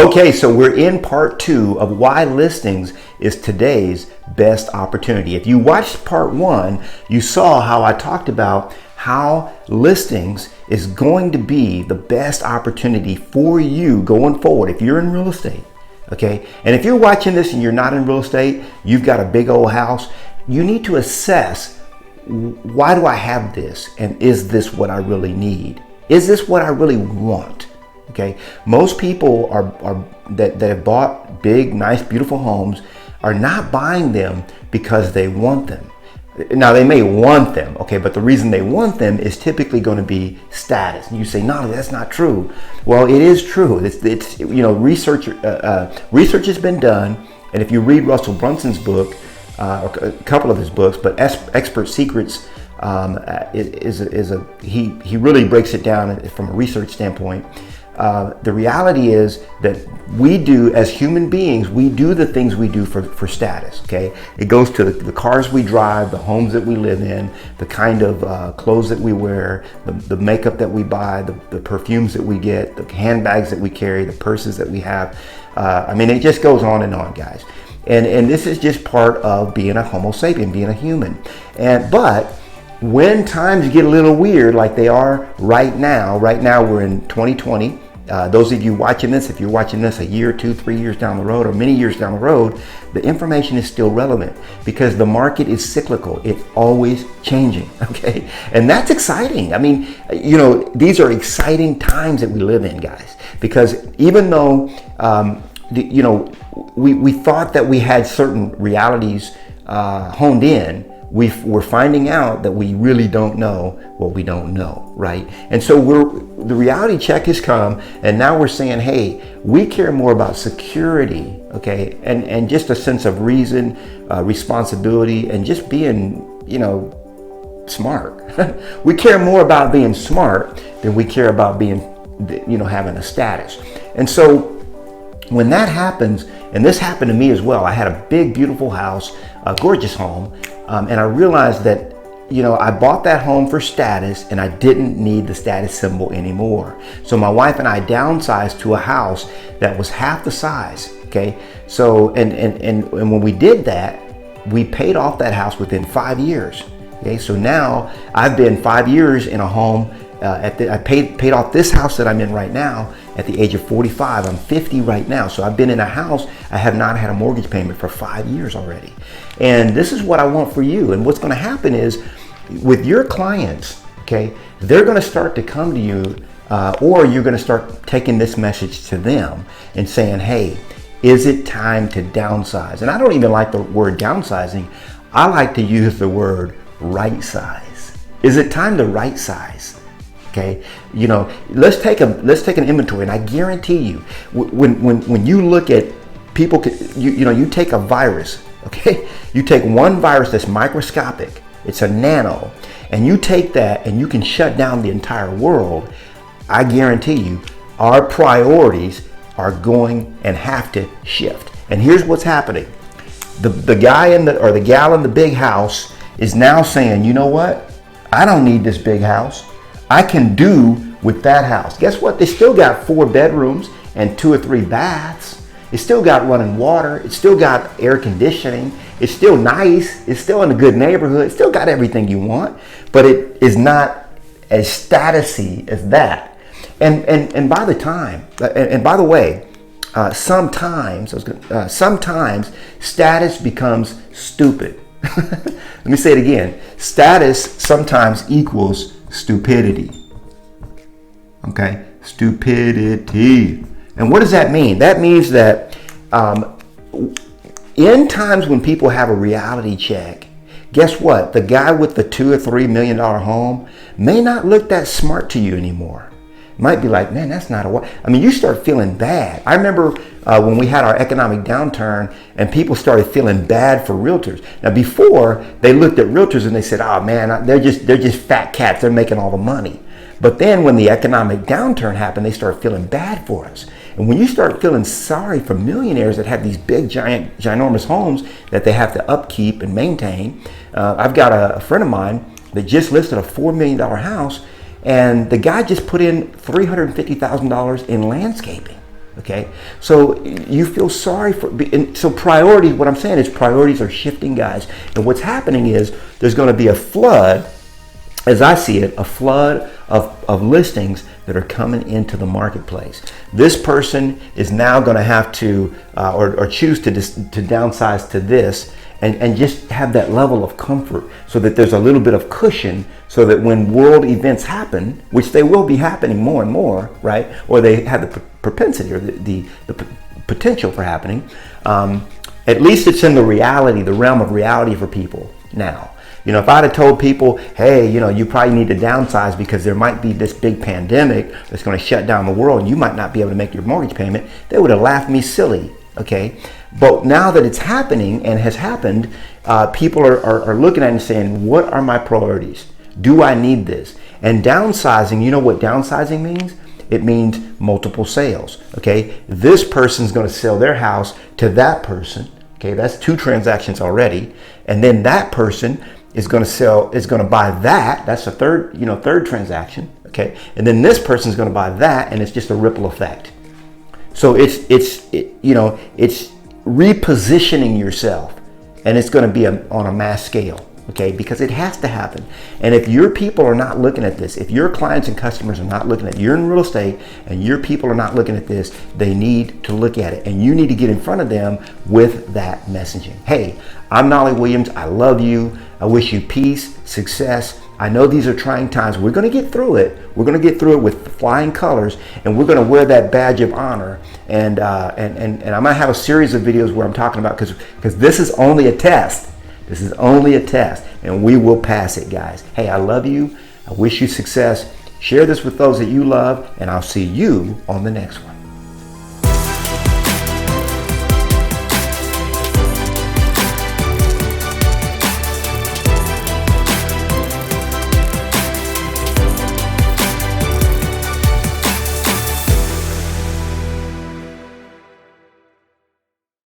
Okay, so we're in part 2 of why listings is today's best opportunity. If you watched part 1, you saw how I talked about how listings is going to be the best opportunity for you going forward if you're in real estate. Okay, and if you're watching this and you're not in real estate, you've got a big old house, you need to assess, why do I have this? And is this what I really need? Is this what I really want? Okay, most people that have bought big, nice, beautiful homes are not buying them because they want them. Now they may want them, okay, but the reason they want them is typically going to be status. And you say, no, that's not true. Well, it is true. It's research has been done, and if you read Russell Brunson's book, or a couple of his books, but Expert Secrets he really breaks it down from a research standpoint. The reality is that we do, as human beings, we do the things we do for status, okay? It goes to the cars we drive, the homes that we live in, the kind of clothes that we wear, the makeup that we buy, the perfumes that we get, the handbags that we carry, the purses that we have. I mean, it just goes on and on, guys. And this is just part of being a Homo sapien, being a human. But when times get a little weird, like they are right now we're in 2020. Those of you watching this, if you're watching this a year, 2, 3 years down the road, or many years down the road, the information is still relevant because the market is cyclical. It's always changing, okay? And that's exciting. I mean, these are exciting times that we live in, guys, because even though, we thought that we had certain realities honed in, we're finding out that we really don't know what we don't know, right? And so the reality check has come, and now we're saying, hey, we care more about security, okay, and just a sense of reason, responsibility, and just being, smart. We care more about being smart than we care about being, having a status. And so when that happens, and this happened to me as well, I had a big, beautiful house, a gorgeous home, and I realized that, I bought that home for status and I didn't need the status symbol anymore. So my wife and I downsized to a house that was half the size, okay? So, and when we did that, we paid off that house within 5 years, okay? So now I've been 5 years in a home, I paid off this house that I'm in right now at the age of 45. I'm 50 right now. So I've been in a house, I have not had a mortgage payment for 5 years already. And this is what I want for you. And what's going to happen is with your clients, okay, they're going to start to come to you, or you're going to start taking this message to them and saying, hey, is it time to downsize? And I don't even like the word downsizing. I like to use the word right size. Is it time to right size? Okay, let's take an inventory, and I guarantee you, when you look at people, you take a virus, okay, you take one virus that's microscopic, it's a nano, and you take that and you can shut down the entire world. I guarantee you, our priorities are going and have to shift. And here's what's happening: the guy or the gal in the big house is now saying, you know what? I don't need this big house. I can do with that house. Guess what? They still got 4 bedrooms and 2 or 3 baths. It's still got running water. It's still got air conditioning. It's still nice. It's still in a good neighborhood. It's still got everything you want, but it is not as statusy as that. And by the way, sometimes status becomes stupid. Let me say it again. Status sometimes equals stupidity. Okay, stupidity. And what does that mean? That means that in times when people have a reality check, guess what? The guy with the $2 or $3 million home may not look that smart to you anymore. Might be like, man, that's not you start feeling bad. I remember when we had our economic downturn and people started feeling bad for realtors. Now before, they looked at realtors and they said, oh man, they're just fat cats. They're making all the money. But then when the economic downturn happened, they started feeling bad for us. And when you start feeling sorry for millionaires that have these big, ginormous homes that they have to upkeep and maintain, I've got a friend of mine that just listed a $4 million house, and the guy just put in $350,000 in landscaping. Okay, so you feel sorry for, and so priorities, what I'm saying is priorities are shifting, guys. And what's happening is there's going to be a flood, as I see it, a flood of listings that are coming into the marketplace. This person is now going to have to, or choose to downsize to this, and just have that level of comfort so that there's a little bit of cushion so that when world events happen, which they will be happening more and more, right? Or they have the propensity or the potential for happening, at least it's in the realm of reality for people now. You know, if I'd have told people, hey, you know, you probably need to downsize because there might be this big pandemic that's going to shut down the world and you might not be able to make your mortgage payment, they would have laughed me silly, okay? But now that it's happening and has happened, people are looking at it and saying, what are my priorities? Do I need this? And downsizing, you know what downsizing means? It means multiple sales, okay? This person's going to sell their house to that person, okay? That's 2 transactions already. And then that person is going to buy that. That's the third transaction, okay? And then this person's going to buy that, and it's just a ripple effect. So it's repositioning yourself, and it's going to be on a mass scale, okay? Because it has to happen. And if your people are not looking at this, if your clients and customers are not looking at it, you're in real estate and your people are not looking at this, they need to look at it, and you need to get in front of them with that messaging. Hey, I'm Knolly Williams. I love you. I wish you peace, success. I know these are trying times. We're going to get through it. We're going to get through it with flying colors, and we're going to wear that badge of honor. And I'm going to have a series of videos where I'm talking about, because this is only a test. This is only a test, and we will pass it, guys. Hey, I love you. I wish you success. Share this with those that you love, and I'll see you on the next one.